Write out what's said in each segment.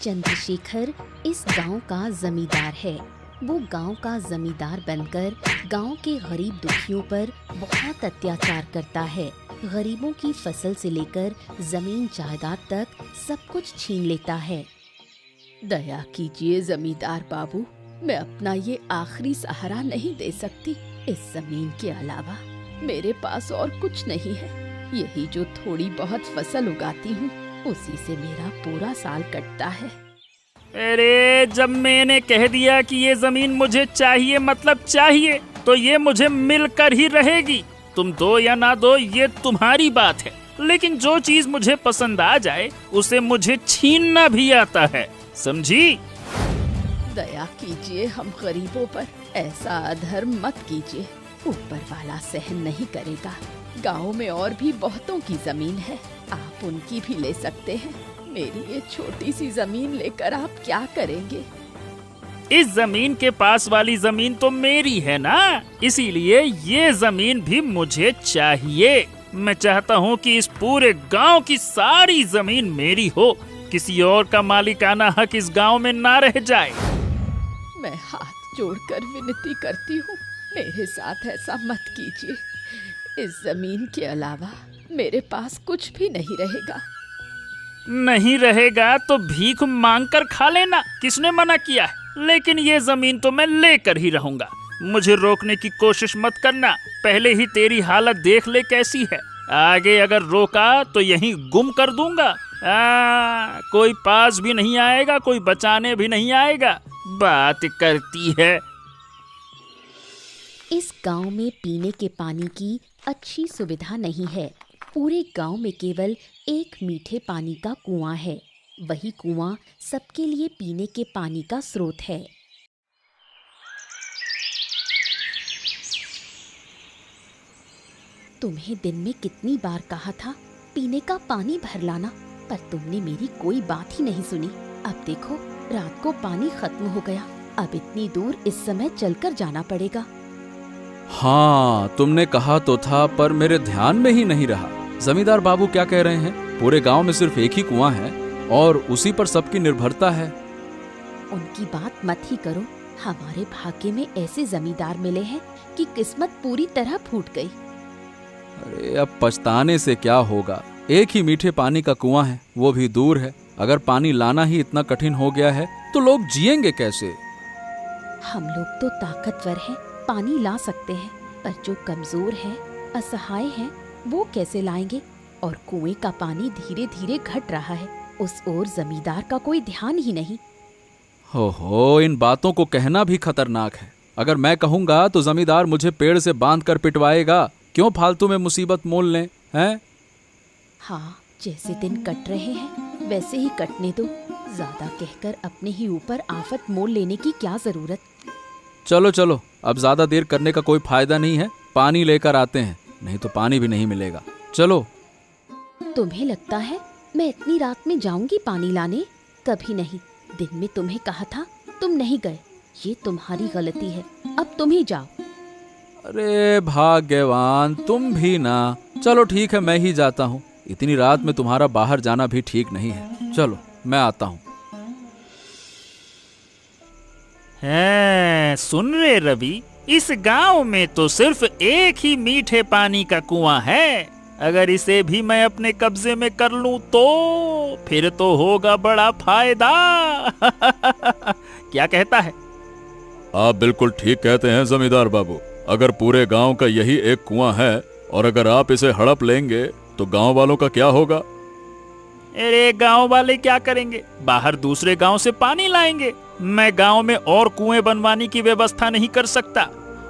चंद्रशेखर इस गांव का जमींदार है। वो गांव का जमींदार बनकर गांव के गरीब दुखियों पर बहुत अत्याचार करता है। गरीबों की फसल से लेकर जमीन जायदाद तक सब कुछ छीन लेता है। दया कीजिए जमींदार बाबू, मैं अपना ये आखिरी सहारा नहीं दे सकती। इस जमीन के अलावा मेरे पास और कुछ नहीं है। यही जो थोड़ी बहुत फसल उगाती हूँ उसी से मेरा पूरा साल कटता है। अरे जब मैंने कह दिया कि ये जमीन मुझे चाहिए मतलब चाहिए, तो ये मुझे मिलकर ही रहेगी। तुम दो या ना दो ये तुम्हारी बात है, लेकिन जो चीज मुझे पसंद आ जाए उसे मुझे छीनना भी आता है, समझी? दया कीजिए हम गरीबों पर, ऐसा अधर्म मत कीजिए। ऊपर वाला सहन नहीं करेगा। गांव में और भी बहुतों की जमीन है, आप उनकी भी ले सकते हैं। मेरी ये छोटी सी जमीन लेकर आप क्या करेंगे? इस जमीन के पास वाली जमीन तो मेरी है ना, इसीलिए ये जमीन भी मुझे चाहिए। मैं चाहता हूँ कि इस पूरे गांव की सारी जमीन मेरी हो, किसी और का मालिकाना हक इस गांव में ना रह जाए। मैं हाथ जोड़कर विनती करती हूँ, मेरे साथ ऐसा मत कीजिए। इस जमीन के अलावा मेरे पास कुछ भी नहीं रहेगा। नहीं रहेगा तो भीख मांग कर खा लेना, किसने मना किया है? लेकिन ये जमीन तो मैं लेकर ही रहूंगा। मुझे रोकने की कोशिश मत करना, पहले ही तेरी हालत देख ले कैसी है। आगे अगर रोका तो यहीं गुम कर दूंगा। कोई पास भी नहीं आएगा, कोई बचाने भी नहीं आएगा। बात करती है। इस गांव में पीने के पानी की अच्छी सुविधा नहीं है। पूरे गांव में केवल एक मीठे पानी का कुआं है। वही कुआं सबके लिए पीने के पानी का स्रोत है। तुम्हें दिन में कितनी बार कहा था पीने का पानी भर लाना, पर तुमने मेरी कोई बात ही नहीं सुनी। अब देखो रात को पानी खत्म हो गया। अब इतनी दूर इस समय चलकर जाना पड़ेगा। हाँ, तुमने कहा तो था, पर मेरे ध्यान में ही नहीं रहा। जमींदार बाबू क्या कह रहे हैं? पूरे गांव में सिर्फ एक ही कुआं है और उसी पर सबकी निर्भरता है। उनकी बात मत ही करो। हमारे भाग्य में ऐसे जमींदार मिले हैं कि किस्मत पूरी तरह फूट गई। अरे अब पछताने से क्या होगा? एक ही मीठे पानी का कुआं है, वो भी दूर है। अगर पानी लाना ही इतना कठिन हो गया है तो लोग जिएंगे कैसे? हम लोग तो ताकतवर हैं, पानी ला सकते हैं, पर जो कमजोर हैं, असहाय हैं, वो कैसे लाएंगे? और कुएं का पानी धीरे धीरे घट रहा है, उस ओर जमींदार का कोई ध्यान ही नहीं। हो, इन बातों को कहना भी खतरनाक है। अगर मैं कहूंगा तो जमींदार मुझे पेड़ से बांधकर पिटवाएगा। क्यों फालतू में मुसीबत मोल लें, हैं? हाँ, जैसे दिन कट रहे हैं वैसे ही कटने दो। ज्यादा कहकर अपने ही ऊपर आफत मोल लेने की क्या जरूरत? चलो चलो, अब ज्यादा देर करने का कोई फायदा नहीं है। पानी लेकर आते हैं, नहीं तो पानी भी नहीं मिलेगा। चलो। तुम्हें लगता है मैं इतनी रात में जाऊंगी पानी लाने? कभी नहीं। दिन में तुम्हें कहा था, तुम नहीं गए। ये तुम्हारी गलती है, अब तुम ही जाओ। अरे भाग्यवान, तुम भी ना। चलो ठीक है, मैं ही जाता हूँ। इतनी रात में तुम्हारा बाहर जाना भी ठीक नहीं है। चलो मैं आता हूँ। सुन रे रवि, इस गांव में तो सिर्फ एक ही मीठे पानी का कुआं है। अगर इसे भी मैं अपने कब्जे में कर लूं तो फिर तो होगा बड़ा फायदा। क्या कहता है? आप बिल्कुल ठीक कहते हैं जमींदार बाबू। अगर पूरे गांव का यही एक कुआं है और अगर आप इसे हड़प लेंगे तो गांव वालों का क्या होगा? अरे गांव वाले क्या करेंगे? बाहर दूसरे गांव से पानी लाएंगे। मैं गांव में और कुएं बनवाने की व्यवस्था नहीं कर सकता।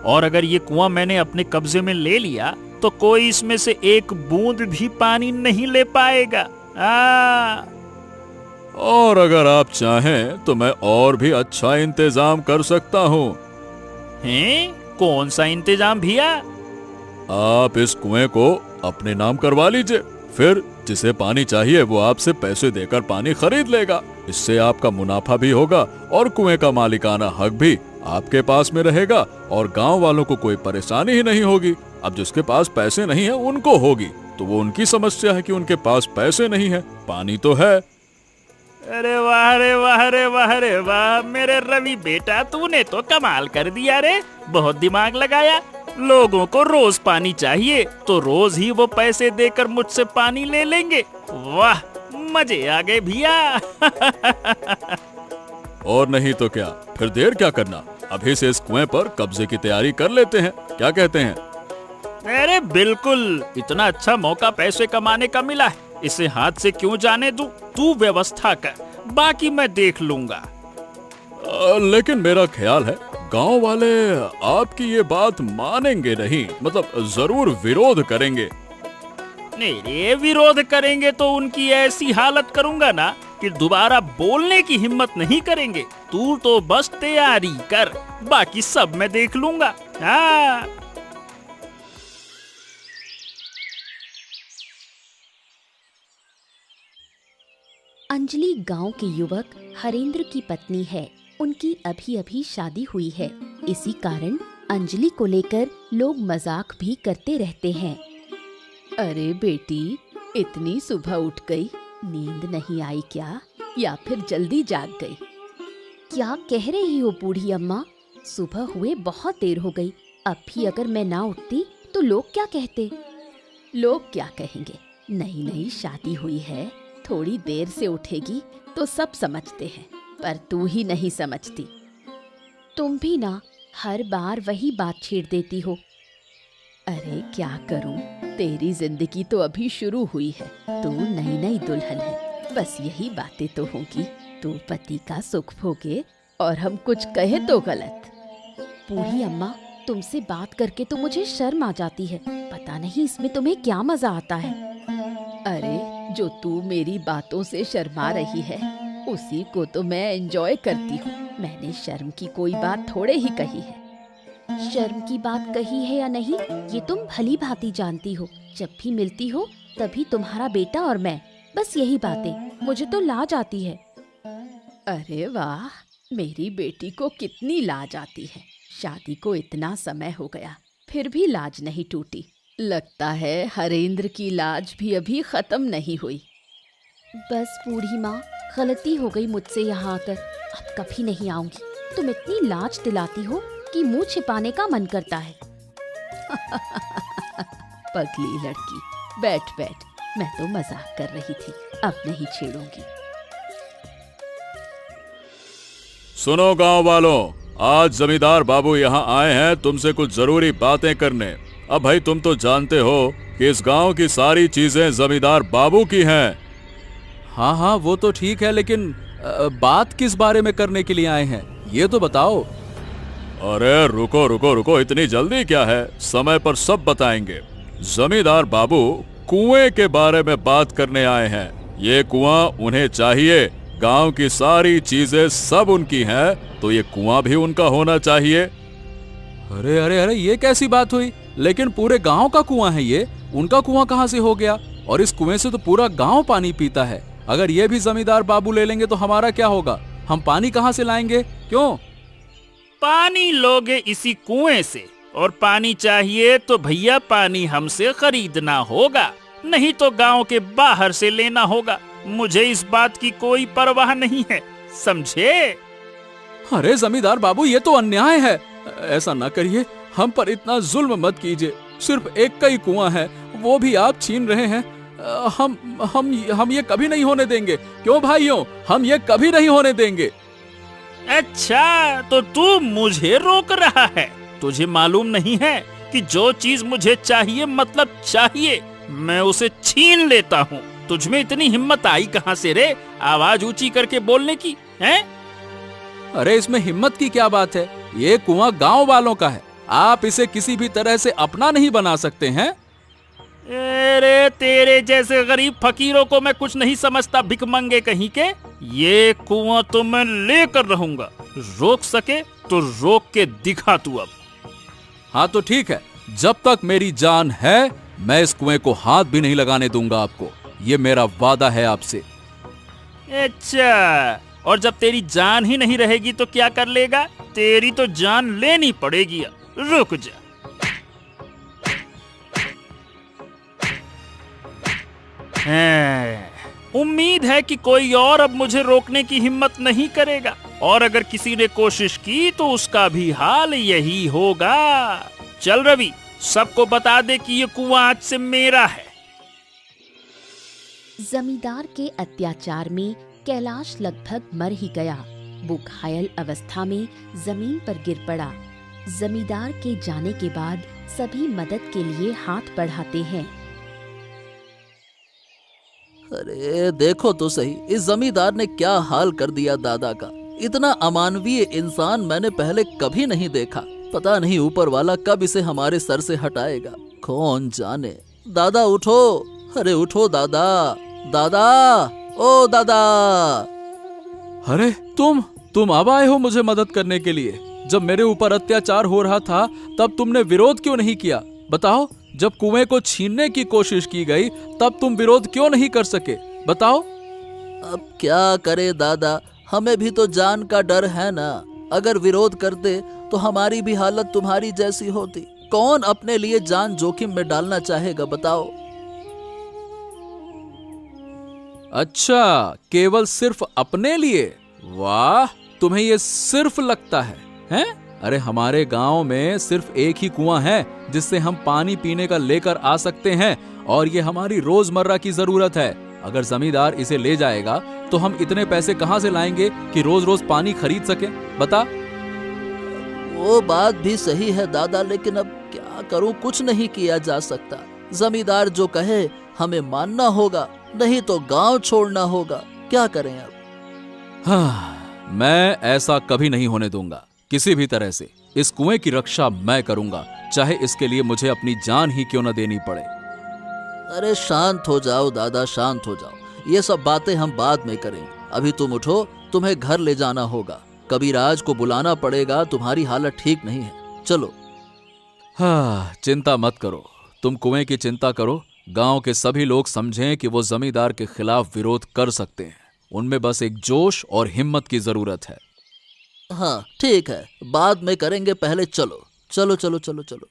और अगर ये कुआं मैंने अपने कब्जे में ले लिया तो कोई इसमें से एक बूंद भी पानी नहीं ले पाएगा। और अगर आप चाहें तो मैं और भी अच्छा इंतजाम कर सकता हूँ। हैं? कौन सा इंतजाम भैया? आप इस कुएं को अपने नाम करवा लीजिए, फिर जिसे पानी चाहिए वो आपसे पैसे देकर पानी खरीद लेगा। इससे आपका मुनाफा भी होगा और कुएं का मालिकाना हक भी आपके पास में रहेगा और गांव वालों को कोई परेशानी ही नहीं होगी। अब जिसके पास पैसे नहीं है उनको होगी, तो वो उनकी समस्या है कि उनके पास पैसे नहीं है, पानी तो है। अरे वाह रे वाह रे वाह रे वाह, मेरे रवि बेटा तूने तो कमाल कर दिया रे, बहुत दिमाग लगाया। लोगों को रोज पानी चाहिए तो रोज ही वो पैसे देकर मुझसे पानी ले लेंगे। वाह, मजे आ गए भैया। और नहीं तो क्या, फिर देर क्या करना, अभी से इस कुएं पर कब्जे की तैयारी कर लेते हैं, क्या कहते हैं? अरे बिल्कुल, इतना अच्छा मौका पैसे कमाने का मिला है, इसे हाथ से क्यों जाने दूं? तू व्यवस्था कर, बाकी मैं देख लूंगा। लेकिन मेरा ख्याल है गांव वाले आपकी ये बात मानेंगे नहीं, मतलब जरूर विरोध करेंगे। नहीं, विरोध करेंगे तो उनकी ऐसी हालत करूंगा ना कि दोबारा बोलने की हिम्मत नहीं करेंगे। तू तो बस तैयारी कर, बाकी सब मैं देख लूंगा। हाँ। अंजलि गांव के युवक हरेंद्र की पत्नी है। उनकी अभी अभी शादी हुई है। इसी कारण अंजलि को लेकर लोग मजाक भी करते रहते हैं। अरे बेटी, इतनी सुबह उठ गई, नींद नहीं आई क्या, या फिर जल्दी जाग गई? क्या कह रही हो बूढ़ी अम्मा? सुबह हुए बहुत देर हो गई, अब भी अगर मैं ना उठती तो लोग क्या कहते? लोग क्या कहेंगे? नई नई शादी हुई है, थोड़ी देर से उठेगी तो सब समझते हैं, पर तू ही नहीं समझती। तुम भी ना हर बार वही बात छेड़ देती हो। अरे क्या करूं, तेरी जिंदगी तो अभी शुरू हुई है, तू नई नई दुल्हन है, बस यही बातें तो होंगी। तू पति का सुख भोगे और हम कुछ कहे तो गलत। बूढ़ी अम्मा, तुमसे बात करके तो मुझे शर्म आ जाती है, पता नहीं इसमें तुम्हें क्या मजा आता है। अरे जो तू मेरी बातों से शर्मा रही है, उसी को तो मैं एंजॉय करती हूँ। मैंने शर्म की कोई बात थोड़े ही कही है। शर्म की बात कही है या नहीं, ये तुम भली भांति जानती हो। जब भी मिलती हो तभी तुम्हारा बेटा और मैं, बस यही बातें, मुझे तो लाज आती है। अरे वाह, मेरी बेटी को कितनी लाज आती है। शादी को इतना समय हो गया, फिर भी लाज नहीं टूटी। लगता है हरेंद्र की लाज भी अभी खत्म नहीं हुई। बस बूढ़ी माँ, गलती हो गई मुझसे यहाँ आकर, अब कभी नहीं आऊंगी। तुम इतनी लाज दिलाती हो कि मुंह छिपाने का मन करता है। पगली लड़की, बैठ बैठ, मैं तो मजाक कर रही थी, अब नहीं छेड़ूंगी। सुनो गांव वालों, आज जमींदार बाबू यहाँ आए हैं तुमसे कुछ जरूरी बातें करने। अब भाई तुम तो जानते हो कि इस गांव की सारी चीजें जमींदार बाबू की हैं। हाँ हाँ, वो तो ठीक है, लेकिन बात किस बारे में करने के लिए आए हैं, ये तो बताओ। अरे रुको रुको रुको, इतनी जल्दी क्या है, समय पर सब बताएंगे। जमींदार बाबू कुएं के बारे में बात करने आए हैं। ये कुआं उन्हें चाहिए, गांव की सारी चीजें सब उनकी हैं, तो ये कुआं भी उनका होना चाहिए। अरे अरे अरे, ये कैसी बात हुई? लेकिन पूरे गांव का कुआं है ये, उनका कुआं कहाँ से हो गया? और इस कुएं से तो पूरा गांव पानी पीता है। अगर ये भी जमींदार बाबू ले लेंगे तो हमारा क्या होगा? हम पानी कहाँ से लाएंगे? क्यों? पानी लोगे इसी कुएं से, और पानी चाहिए तो भैया पानी हमसे खरीदना होगा, नहीं तो गांव के बाहर से लेना होगा। मुझे इस बात की कोई परवाह नहीं है, समझे? अरे जमींदार बाबू, ये तो अन्याय है, ऐसा ना करिए, हम पर इतना जुल्म मत कीजिए। सिर्फ एक का ही कुआं है, वो भी आप छीन रहे हैं। हम ये कभी नहीं होने देंगे। क्यों भाइयों, हम ये कभी नहीं होने देंगे। अच्छा, तो तू मुझे रोक रहा है? तुझे मालूम नहीं है कि जो चीज मुझे चाहिए मतलब चाहिए, मैं उसे छीन लेता हूँ। तुझमें इतनी हिम्मत आई कहाँ से रे, आवाज ऊंची करके बोलने की है? अरे इसमें हिम्मत की क्या बात है, ये कुआं गांव वालों का है, आप इसे किसी भी तरह से अपना नहीं बना सकते हैं। अरे तेरे जैसे गरीब फकीरों को मैं कुछ नहीं समझता, भिखमंगे कहीं के। ये कुआं तो मैं लेकर रहूंगा, रोक सके तो रोक के दिखा तू अब। हाँ तो ठीक है, जब तक मेरी जान है मैं इस कुएं को हाथ भी नहीं लगाने दूंगा आपको, ये मेरा वादा है आपसे। अच्छा, और जब तेरी जान ही नहीं रहेगी तो क्या कर लेगा? तेरी तो जान लेनी पड़ेगी। रुक जा। उम्मीद है कि कोई और अब मुझे रोकने की हिम्मत नहीं करेगा, और अगर किसी ने कोशिश की तो उसका भी हाल यही होगा। चल रवि, सबको बता दे कि ये कुआं आज से मेरा है। जमींदार के अत्याचार में कैलाश लगभग मर ही गया। वो घायल अवस्था में जमीन पर गिर पड़ा। जमींदार के जाने के बाद सभी मदद के लिए हाथ बढ़ाते हैं। अरे देखो तो सही, इस जमींदार ने क्या हाल कर दिया दादा का। इतना अमानवीय इंसान मैंने पहले कभी नहीं देखा। पता नहीं ऊपर वाला कब इसे हमारे सर से हटाएगा, कौन जाने। दादा उठो, अरे उठो दादा, दादा, ओ दादा। अरे तुम अब आए हो मुझे मदद करने के लिए। जब मेरे ऊपर अत्याचार हो रहा था तब तुमने विरोध क्यों नहीं किया? बताओ, जब कुएं को छीनने की कोशिश की गई तब तुम विरोध क्यों नहीं कर सके? बताओ। अब क्या करे दादा, हमें भी तो जान का डर है ना। अगर विरोध करते तो हमारी भी हालत तुम्हारी जैसी होती। कौन अपने लिए जान जोखिम में डालना चाहेगा, बताओ। अच्छा, केवल सिर्फ अपने लिए? वाह, तुम्हें ये सिर्फ लगता है, हैं? अरे हमारे गांव में सिर्फ एक ही कुआं है जिससे हम पानी पीने का लेकर आ सकते हैं, और ये हमारी रोजमर्रा की जरूरत है। अगर जमींदार इसे ले जाएगा तो हम इतने पैसे कहां से लाएंगे कि रोज रोज पानी खरीद सके? बता। वो बात भी सही है दादा, लेकिन अब क्या करूं, कुछ नहीं किया जा सकता। जमींदार जो कहे हमें मानना होगा, नहीं तो गांव छोड़ना होगा। क्या करें अब? हाँ, मैं ऐसा कभी नहीं होने दूंगा। किसी भी तरह से इस कुएं की रक्षा मैं करूंगा, चाहे इसके लिए मुझे अपनी जान ही क्यों न देनी पड़े। अरे शांत हो जाओ दादा, शांत हो जाओ। ये सब बातें हम बाद में करेंगे। अभी तुम उठो, तुम्हें घर ले जाना होगा। कबीराज को बुलाना पड़ेगा, तुम्हारी हालत ठीक नहीं है। चलो। हाँ, चिंता मत करो, तुम कुएं की चिंता करो। गांव के सभी लोग समझें कि वो जमींदार के खिलाफ विरोध कर सकते हैं। उनमें बस एक जोश और हिम्मत की जरूरत है। हाँ ठीक है, बाद में करेंगे, पहले चलो चलो चलो चलो चलो।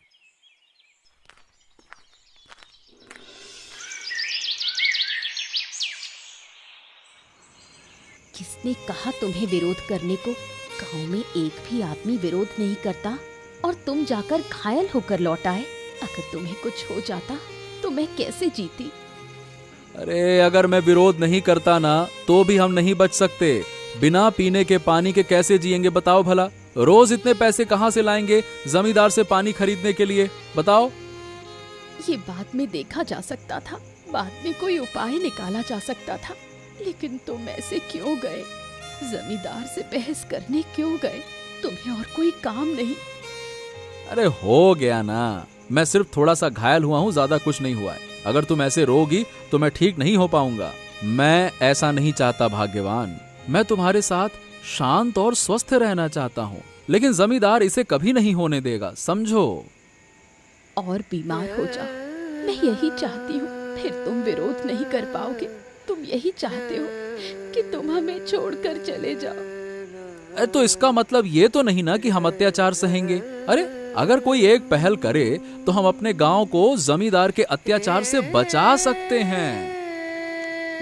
किसने कहा तुम्हें विरोध करने को? गांव में एक भी आदमी विरोध नहीं करता और तुम जाकर घायल होकर लौट आए। अगर तुम्हें कुछ हो जाता तो मैं कैसे जीती? अरे अगर मैं विरोध नहीं करता ना तो भी हम नहीं बच सकते। बिना पीने के पानी के कैसे जिएंगे बताओ भला? रोज इतने पैसे कहां से लाएंगे जमींदार से पानी खरीदने के लिए? बताओ। ये बाद में देखा जा सकता था, बाद में कोई उपाय निकाला जा सकता था, लेकिन तुम ऐसे क्यों गए? जमींदार से बहस करने क्यों गए? तुम्हें और कोई काम नहीं? अरे हो गया ना, मैं सिर्फ थोड़ा सा घायल हुआ हूँ, ज्यादा कुछ नहीं हुआ है। अगर तुम ऐसे रोगी तो मैं ठीक नहीं हो पाऊंगा। मैं ऐसा नहीं चाहता भाग्यवान। मैं तुम्हारे साथ शांत और स्वस्थ रहना चाहता हूँ, लेकिन जमींदार इसे कभी नहीं होने देगा, समझो। और बीमार हो जाओ, मैं यही चाहती हूँ। फिर तुम विरोध नहीं कर पाओगे। तुम यही चाहते हो कि तुम हमें छोड़कर चले जाओ। तो इसका मतलब ये तो नहीं ना कि हम अत्याचार सहेंगे। अरे अगर कोई एक पहल करे तो हम अपने गांव को जमींदार के अत्याचार से बचा सकते हैं।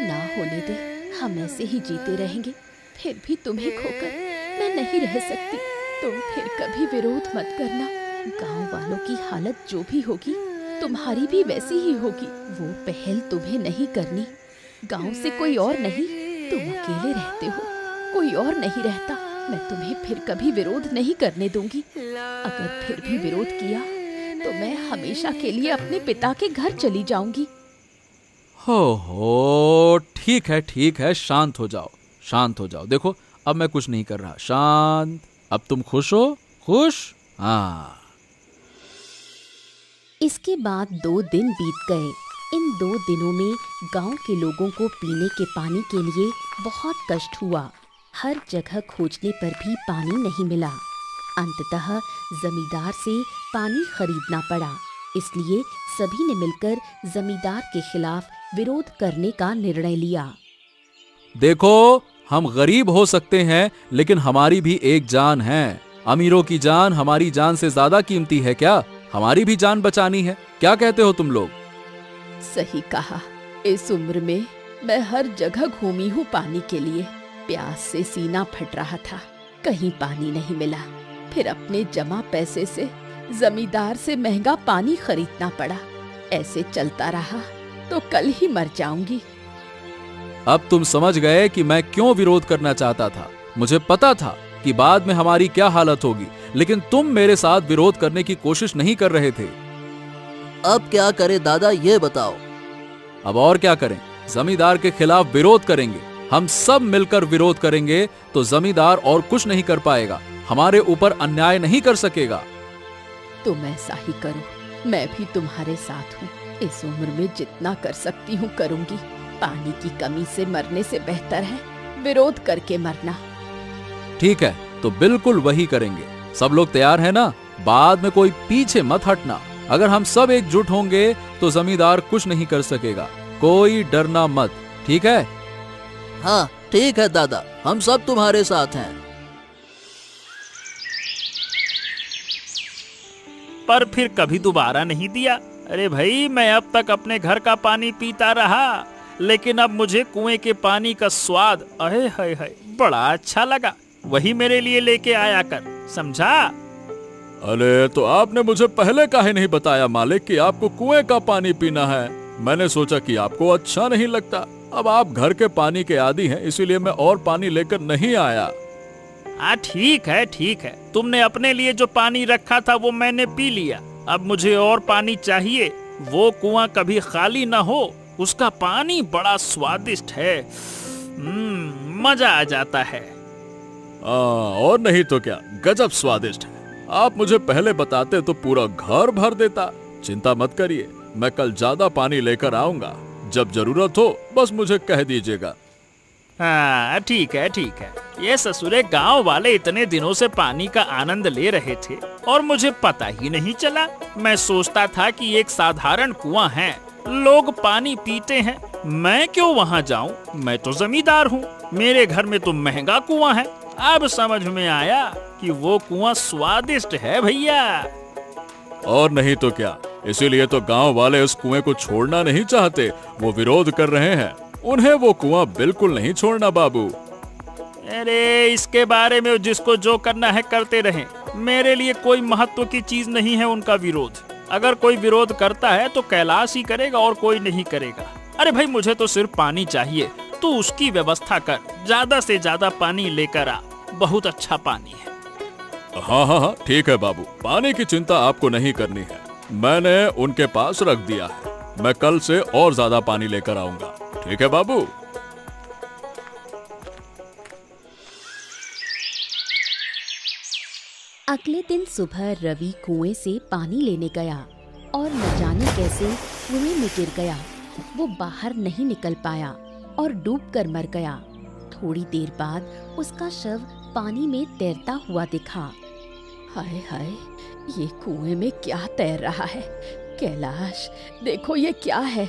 ना होने दे, हम ऐसे ही जीते रहेंगे। फिर भी तुम्हें खोकर मैं नहीं रह सकती। तुम फिर कभी विरोध मत करना। गांव वालों की हालत जो भी होगी तुम्हारी भी वैसी ही होगी। वो पहल तुम्हें नहीं करनी। गांव से कोई और नहीं, तुम अकेले रहते हो, कोई और नहीं रहता। मैं तुम्हें फिर कभी विरोध नहीं करने दूंगी। अगर फिर भी विरोध किया तो मैं हमेशा के लिए अपने पिता के घर चली जाऊंगी। हो ठीक है, शांत हो जाओ, शांत हो जाओ। देखो अब मैं कुछ नहीं कर रहा, शांत। अब तुम खुश हो? खुश? हाँ। इसके बाद 2 दिन बीत गए। इन 2 दिनों में गांव के लोगों को पीने के पानी के लिए बहुत कष्ट हुआ। हर जगह खोजने पर भी पानी नहीं मिला। अंततः जमींदार से पानी खरीदना पड़ा। इसलिए सभी ने मिलकर जमींदार के खिलाफ विरोध करने का निर्णय लिया। देखो, हम गरीब हो सकते हैं लेकिन हमारी भी एक जान है। अमीरों की जान हमारी जान से ज्यादा कीमती है क्या? हमारी भी जान बचानी है। क्या कहते हो तुम लोग? सही कहा। इस उम्र में मैं हर जगह घूमी हूँ पानी के लिए। प्यास से सीना फट रहा था, कहीं पानी नहीं मिला। फिर अपने जमा पैसे से जमींदार से महंगा पानी खरीदना पड़ा। ऐसे चलता रहा तो कल ही मर जाऊंगी। अब तुम समझ गए कि मैं क्यों विरोध करना चाहता था। मुझे पता था कि बाद में हमारी क्या हालत होगी, लेकिन तुम मेरे साथ विरोध करने की कोशिश नहीं कर रहे थे। अब क्या करें दादा, ये बताओ। अब और क्या करें, जमींदार के खिलाफ विरोध करेंगे। हम सब मिलकर विरोध करेंगे तो जमींदार और कुछ नहीं कर पाएगा, हमारे ऊपर अन्याय नहीं कर सकेगा। तुम ऐसा ही करो, मैं भी तुम्हारे साथ हूँ। इस उम्र में जितना कर सकती हूँ करूँगी। पानी की कमी से मरने से बेहतर है विरोध करके मरना। ठीक है, तो बिल्कुल वही करेंगे। सब लोग तैयार हैं ना? बाद में कोई पीछे मत हटना। अगर हम सब एकजुट होंगे तो जमींदार कुछ नहीं कर सकेगा। कोई डरना मत, ठीक है? हाँ ठीक है दादा, हम सब तुम्हारे साथ हैं। पर फिर कभी दोबारा नहीं दिया। अरे भाई, मैं अब तक अपने घर का पानी पीता रहा, लेकिन अब मुझे कुएं के पानी का स्वाद अहे हाय हाय बड़ा अच्छा लगा। वही मेरे लिए लेके आया कर, समझा? अरे तो आपने मुझे पहले काहे नहीं बताया मालिक कि आपको कुएं का पानी पीना है? मैंने सोचा कि आपको अच्छा नहीं लगता। अब आप घर के पानी के आदी हैं, इसीलिए मैं और पानी लेकर नहीं आया। हाँ ठीक है, ठीक है। तुमने अपने लिए जो पानी रखा था वो मैंने पी लिया। अब मुझे और पानी चाहिए। वो कुआं कभी खाली ना हो। उसका पानी बड़ा स्वादिष्ट है। मजा आ जाता है। और नहीं तो क्या, गजब स्वादिष्ट है। आप मुझे पहले बताते तो पूरा घर भर देता। चिंता मत करिए, मैं कल ज्यादा पानी लेकर आऊंगा। जब जरूरत हो बस मुझे कह दीजिएगा। हाँ ठीक है, ठीक है। ये ससुरे गांव वाले इतने दिनों से पानी का आनंद ले रहे थे और मुझे पता ही नहीं चला। मैं सोचता था कि एक साधारण कुआं है, लोग पानी पीते हैं, मैं क्यों वहां जाऊं? मैं तो जमींदार हूँ, मेरे घर में तो महंगा कुआं है। अब समझ में आया कि वो कुआं स्वादिष्ट है भैया। और नहीं तो क्या, इसीलिए तो गांव वाले उस कुएं को छोड़ना नहीं चाहते। वो विरोध कर रहे हैं। उन्हें वो कुआं बिल्कुल नहीं छोड़ना बाबू। अरे इसके बारे में जिसको जो करना है करते रहें। मेरे लिए कोई महत्व की चीज नहीं है उनका विरोध। अगर कोई विरोध करता है तो कैलाश ही करेगा और कोई नहीं करेगा। अरे भाई, मुझे तो सिर्फ पानी चाहिए, तो उसकी व्यवस्था कर। ज्यादा से ज्यादा पानी लेकर आ, बहुत अच्छा पानी है। हाँ हाँ हाँ ठीक है बाबू, पानी की चिंता आपको नहीं करनी है। मैंने उनके पास रख दिया है। मैं कल से और ज्यादा पानी लेकर आऊंगा। ठीक है बाबू? अगले दिन सुबह रवि कुएं से पानी लेने गया और न जाने कैसे कुएं में गिर गया। वो बाहर नहीं निकल पाया और डूबकर मर गया। थोड़ी देर बाद उसका शव पानी में तैरता हुआ दिखा। हाय हाय, ये कुएं में क्या तैर रहा है? कैलाश, देखो ये क्या है?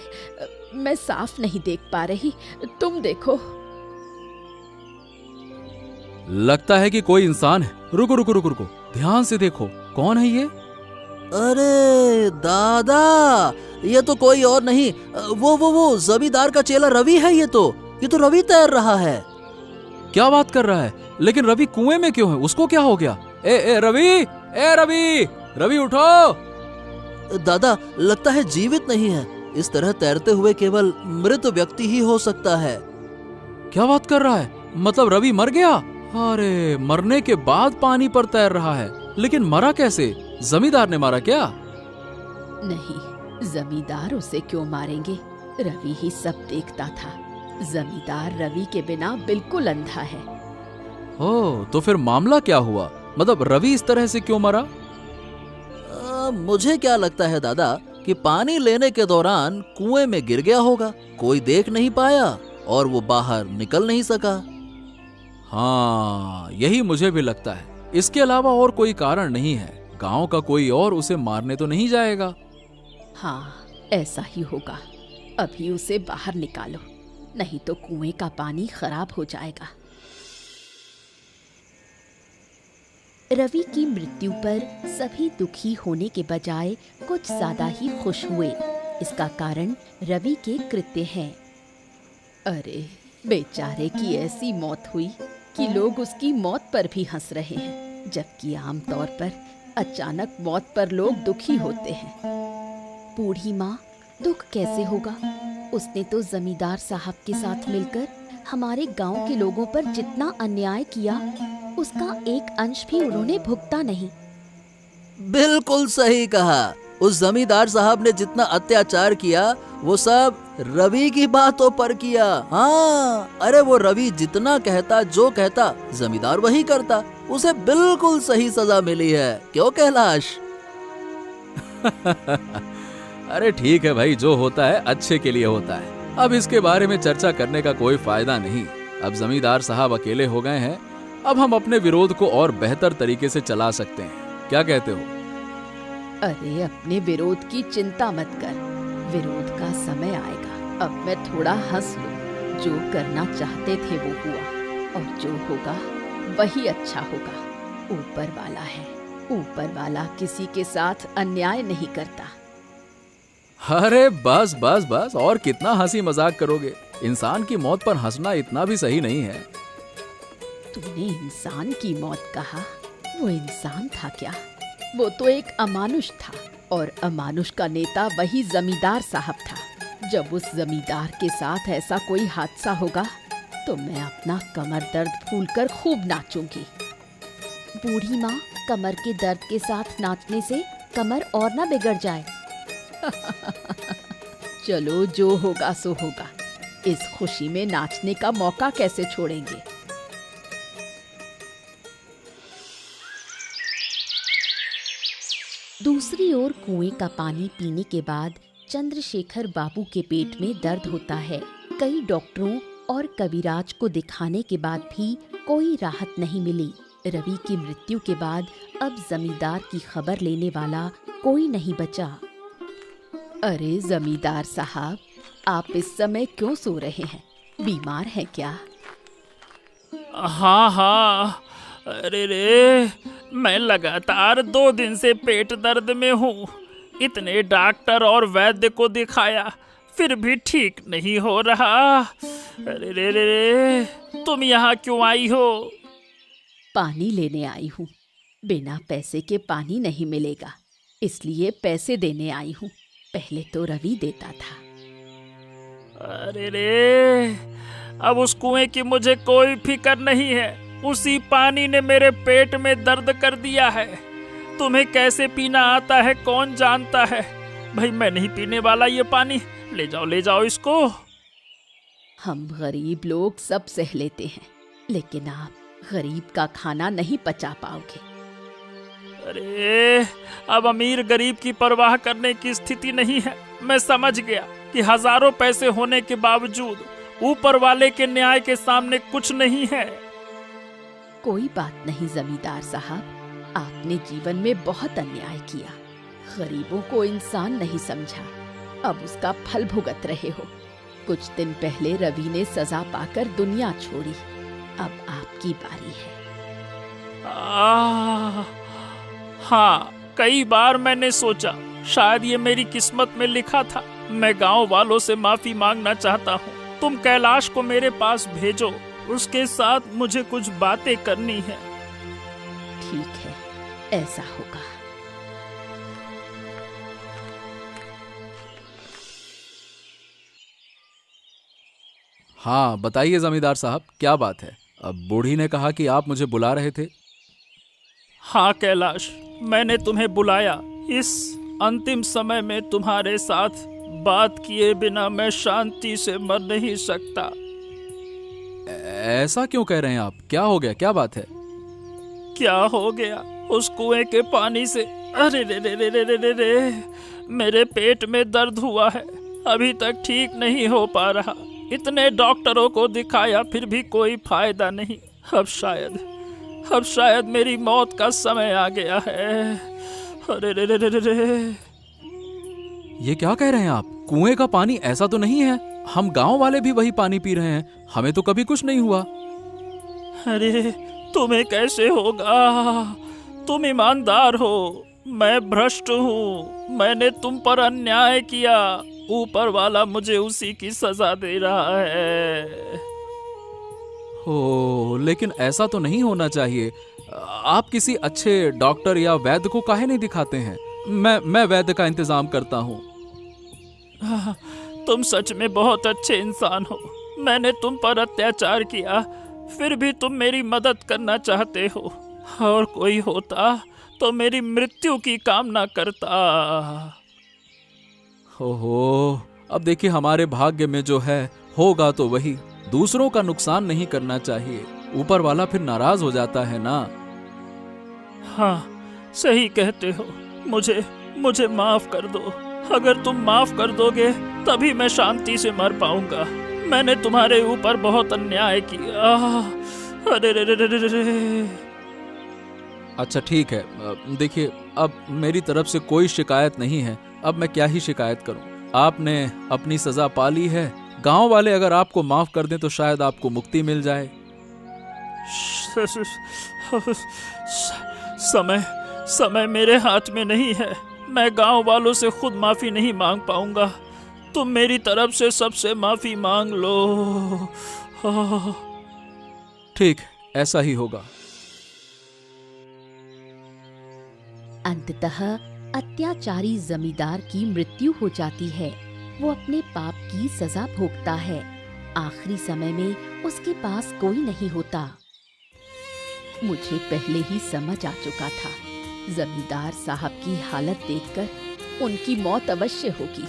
मैं साफ नहीं देख पा रही, तुम देखो। लगता है कि कोई इंसान है। रुको रुको रुको रुको, ध्यान से देखो, कौन है ये? अरे दादा, ये तो कोई और नहीं, वो जमींदार का चेला रवि है। ये तो रवि तैर रहा है। क्या बात कर रहा है? लेकिन रवि कुएं में क्यों है? उसको क्या हो गया? ए रवि, रवि उठो। दादा, लगता है जीवित नहीं है। इस तरह तैरते हुए केवल मृत व्यक्ति ही हो सकता है। क्या बात कर रहा है? मतलब रवि मर गया? अरे, मरने के बाद पानी पर तैर रहा है, लेकिन मरा कैसे? जमींदार ने मारा क्या? नहीं, जमींदार उसे क्यों मारेंगे? रवि ही सब देखता था। जमींदार रवि के बिना बिल्कुल अंधा है। ओह, तो फिर मामला क्या हुआ? मतलब रवि इस तरह से क्यों मरा? मुझे क्या लगता है दादा कि पानी लेने के दौरान कुएं में गिर गया होगा। कोई देख नहीं पाया और वो बाहर निकल नहीं सका। हाँ, यही मुझे भी लगता है। इसके अलावा और कोई कारण नहीं है। गांव का कोई और उसे मारने तो नहीं जाएगा। हाँ, ऐसा ही होगा। अभी उसे बाहर निकालो, नहीं तो कुएं का पानी खराब हो जाएगा। रवि की मृत्यु पर सभी दुखी होने के बजाय कुछ ज्यादा ही खुश हुए। इसका कारण रवि के कृत्य हैं। अरे बेचारे की ऐसी मौत हुई कि लोग उसकी मौत पर भी हंस रहे हैं, जबकि आमतौर पर अचानक मौत पर लोग दुखी होते हैं। बूढ़ी माँ, दुख कैसे होगा? उसने तो जमींदार साहब के साथ मिलकर हमारे गांव के लोगों पर जितना अन्याय किया, उसका एक अंश भी उन्होंने भुगता नहीं। बिल्कुल सही कहा। उस जमींदार साहब ने जितना अत्याचार किया वो सब रवि की बातों पर किया। हाँ, अरे वो रवि जितना कहता, जो कहता, जमींदार वही करता। उसे बिल्कुल सही सजा मिली है, क्यों कैलाश? अरे ठीक है भाई, जो होता है अच्छे के लिए होता है। अब इसके बारे में चर्चा करने का कोई फायदा नहीं। अब जमींदार साहब अकेले हो गए हैं, अब हम अपने विरोध को और बेहतर तरीके से चला सकते हैं। क्या कहते हो? अरे अपने विरोध की चिंता मत कर, विरोध का समय आएगा। अब मैं थोड़ा हंस लूं। जो करना चाहते थे वो हुआ, और जो होगा वही अच्छा होगा। ऊपर वाला है, ऊपर वाला किसी के साथ अन्याय नहीं करता। अरे बस बस बस, और कितना हंसी मजाक करोगे? इंसान की मौत पर हंसना इतना भी सही नहीं है। तूने इंसान की मौत कहा, वो इंसान था क्या? वो तो एक अमानुष था, और अमानुष का नेता वही जमींदार साहब था। जब उस जमींदार के साथ ऐसा कोई हादसा होगा तो मैं अपना कमर दर्द भूलकर खूब नाचूंगी। बूढ़ी माँ, कमर के दर्द के साथ नाचने से कमर और ना बिगड़ जाए। चलो, जो होगा सो होगा। इस खुशी में नाचने का मौका कैसे छोड़ेंगे? दूसरी ओर कुएं का पानी पीने के बाद चंद्रशेखर बाबू के पेट में दर्द होता है। कई डॉक्टरों और कविराज को दिखाने के बाद भी कोई राहत नहीं मिली। रवि की मृत्यु के बाद अब जमींदार की खबर लेने वाला कोई नहीं बचा। अरे जमींदार साहब, आप इस समय क्यों सो रहे हैं? बीमार हैं क्या? हाँ हाँ, अरे रे, मैं लगातार 2 दिन से पेट दर्द में हूँ। इतने डॉक्टर और वैद्य को दिखाया, फिर भी ठीक नहीं हो रहा। अरे रे रे रे, तुम यहाँ क्यों आई हो? पानी लेने आई हूँ। बिना पैसे के पानी नहीं मिलेगा, इसलिए पैसे देने आई हूँ। पहले तो रवि देता था। अरे रे, अब उस कुएं की मुझे कोई फिक्र नहीं है। उसी पानी ने मेरे पेट में दर्द कर दिया है। तुम्हें कैसे पीना आता है कौन जानता है। भाई, मैं नहीं पीने वाला ये पानी। ले जाओ इसको। हम गरीब लोग सब सह लेते हैं, लेकिन आप गरीब का खाना नहीं पचा पाओगे। अरे, अब अमीर गरीब की परवाह करने की स्थिति नहीं है। मैं समझ गया कि हजारों पैसे होने के बावजूद ऊपर वाले के न्याय के सामने कुछ नहीं है। कोई बात नहीं जमींदार साहब, आपने जीवन में बहुत अन्याय किया। गरीबों को इंसान नहीं समझा, अब उसका फल भुगत रहे हो। कुछ दिन पहले रवि ने सजा पाकर दुनिया छोड़ी, अब आपकी बारी है। हाँ, कई बार मैंने सोचा शायद ये मेरी किस्मत में लिखा था। मैं गांव वालों से माफी मांगना चाहता हूँ। तुम कैलाश को मेरे पास भेजो, उसके साथ मुझे कुछ बातें करनी है। ठीक है, ऐसा होगा। हाँ बताइए जमींदार साहब, क्या बात है? अब बूढ़ी ने कहा कि आप मुझे बुला रहे थे। हाँ कैलाश, मैंने तुम्हें बुलाया। इस अंतिम समय में तुम्हारे साथ बात किए बिना मैं शांति से मर नहीं सकता। ऐसा क्यों कह रहे हैं आप? क्या हो गया, क्या बात है? क्या हो गया? उस कुएं के पानी से अरे रे रे रे रे रे रे रे, मेरे पेट में दर्द हुआ है, अभी तक ठीक नहीं हो पा रहा। इतने डॉक्टरों को दिखाया, फिर भी कोई फायदा नहीं। अब शायद मेरी मौत का समय आ गया है। अरे रे रे रे रे रे। ये क्या कह रहे हैं आप? कुएं का पानी ऐसा तो नहीं है, हम गांव वाले भी वही पानी पी रहे हैं, हमें तो कभी कुछ नहीं हुआ। अरे तुम्हें कैसे होगा? तुम ईमानदार हो, मैं भ्रष्ट हूँ। मैंने तुम पर अन्याय किया। ऊपर वाला मुझे उसी की सजा दे रहा है। हो, लेकिन ऐसा तो नहीं होना चाहिए। आप किसी अच्छे डॉक्टर या वैद्य को काहे नहीं दिखाते हैं? मैं वैद्य का इंतजाम करता हूँ। तुम सच में बहुत अच्छे इंसान हो। मैंने तुम पर अत्याचार किया, फिर भी तुम मेरी मदद करना चाहते हो। और कोई होता तो मेरी मृत्यु की कामना करता। हो, अब देखिए, हमारे भाग्य में जो है होगा तो वही। दूसरों का नुकसान नहीं करना चाहिए, ऊपर वाला फिर नाराज हो जाता है ना। हाँ, सही कहते हो। मुझे माफ कर दो। अगर तुम माफ कर दोगे तभी मैं शांति से मर पाऊंगा। मैंने तुम्हारे ऊपर बहुत अन्याय किया। अरे रे रे रे रे रे। अच्छा ठीक है, देखिए, अब मेरी तरफ से कोई शिकायत नहीं है। अब मैं क्या ही शिकायत करूं? आपने अपनी सजा पा ली है। गांव वाले अगर आपको माफ कर दें तो शायद आपको मुक्ति मिल जाए। समय मेरे हाथ में नहीं है। मैं गांव वालों से खुद माफी नहीं मांग पाऊंगा। तुम मेरी तरफ से सबसे माफी मांग लो। ठीक, ऐसा ही होगा। अंततः अत्याचारी जमींदार की मृत्यु हो जाती है। वो अपने पाप की सजा भोगता है। आखिरी समय में उसके पास कोई नहीं होता। मुझे पहले ही समझ आ चुका था, जमींदार साहब की हालत देखकर उनकी मौत अवश्य होगी।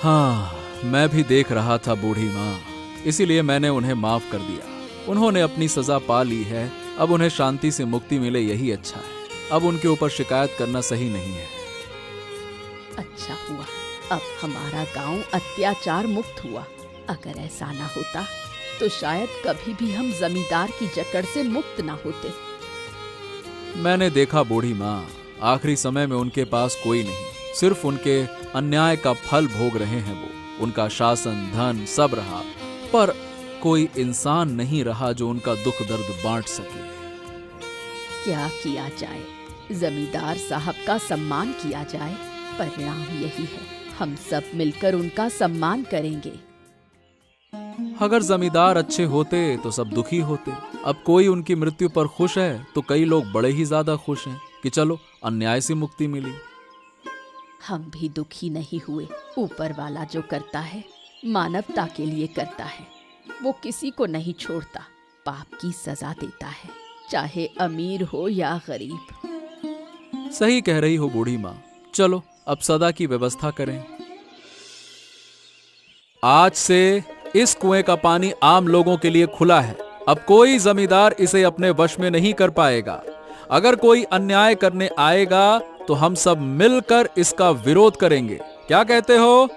हाँ, मैं भी देख रहा था बूढ़ी माँ, इसीलिए मैंने उन्हें माफ कर दिया। उन्होंने अपनी सजा पा ली है, अब उन्हें शांति से मुक्ति मिले यही अच्छा है। अब उनके ऊपर शिकायत करना सही नहीं है। अच्छा हुआ, अब हमारा गांव अत्याचार मुक्त हुआ। अगर ऐसा ना होता तो शायद कभी भी हम जमींदार की जकड़ से मुक्त ना होते। मैंने देखा बूढ़ी माँ, आखिरी समय में उनके पास कोई नहीं, सिर्फ उनके अन्याय का फल भोग रहे हैं वो। उनका शासन, धन सब रहा, पर कोई इंसान नहीं रहा जो उनका दुख दर्द बांट सके। क्या किया जाए? जमींदार साहब का सम्मान किया जाए। परिणाम यही है, हम सब मिलकर उनका सम्मान करेंगे। अगर जमींदार अच्छे होते तो सब दुखी होते। अब कोई उनकी मृत्यु पर खुश है तो कई लोग बड़े ही ज्यादा खुश हैं कि चलो अन्याय से मुक्ति मिली। हम भी दुखी नहीं हुए। ऊपर वाला जो करता है मानवता के लिए करता है। वो किसी को नहीं छोड़ता, पाप की सजा देता है, चाहे अमीर हो या गरीब। सही कह रही हो बूढ़ी माँ। चलो अब सदा की व्यवस्था करें। आज से इस कुएं का पानी आम लोगों के लिए खुला है। अब कोई जमींदार इसे अपने वश में नहीं कर पाएगा। अगर कोई अन्याय करने आएगा तो हम सब मिलकर इसका विरोध करेंगे। क्या कहते हो?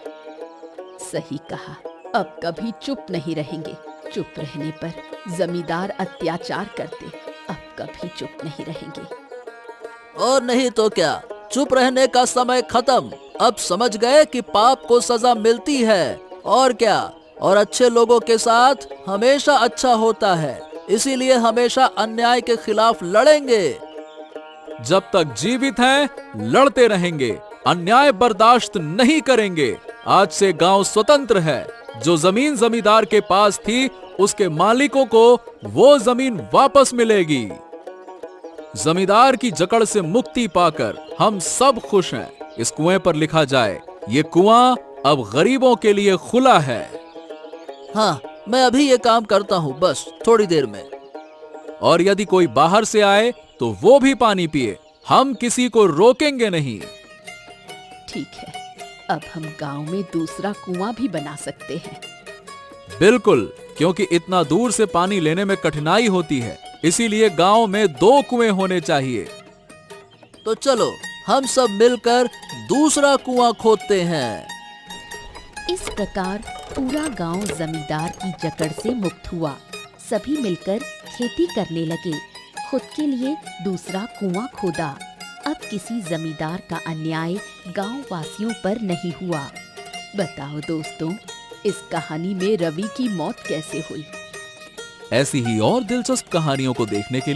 सही कहा। अब कभी चुप नहीं रहेंगे। चुप रहने पर जमींदार अत्याचार करते। अब कभी चुप नहीं रहेंगे। और नहीं तो क्या, चुप रहने का समय खत्म। अब समझ गए कि पाप को सजा मिलती है। और क्या, और अच्छे लोगों के साथ हमेशा अच्छा होता है। इसीलिए हमेशा अन्याय के खिलाफ लड़ेंगे। जब तक जीवित हैं लड़ते रहेंगे, अन्याय बर्दाश्त नहीं करेंगे। आज से गांव स्वतंत्र है। जो जमीन जमींदार के पास थी उसके मालिकों को वो जमीन वापस मिलेगी। जमींदार की जकड़ से मुक्ति पाकर हम सब खुश हैं। इस कुएं पर लिखा जाए, ये कुआं अब गरीबों के लिए खुला है। हाँ, मैं अभी ये काम करता हूँ, बस थोड़ी देर में। और यदि कोई बाहर से आए तो वो भी पानी पिए। हम किसी को रोकेंगे नहीं। ठीक है, अब हम गांव में दूसरा कुआं भी बना सकते हैं। बिल्कुल, क्योंकि इतना दूर से पानी लेने में कठिनाई होती है, इसीलिए गांव में 2 कुएं होने चाहिए। तो चलो हम सब मिलकर दूसरा कुआं खोदते हैं। इस प्रकार पूरा गांव जमींदार की जकड़ से मुक्त हुआ। सभी मिलकर खेती करने लगे। खुद के लिए दूसरा कुआं खोदा। अब किसी जमींदार का अन्याय गांव वासियों पर नहीं हुआ। बताओ दोस्तों, इस कहानी में रवि की मौत कैसे हुई? ऐसी ही और दिलचस्प कहानियों को देखने के लिए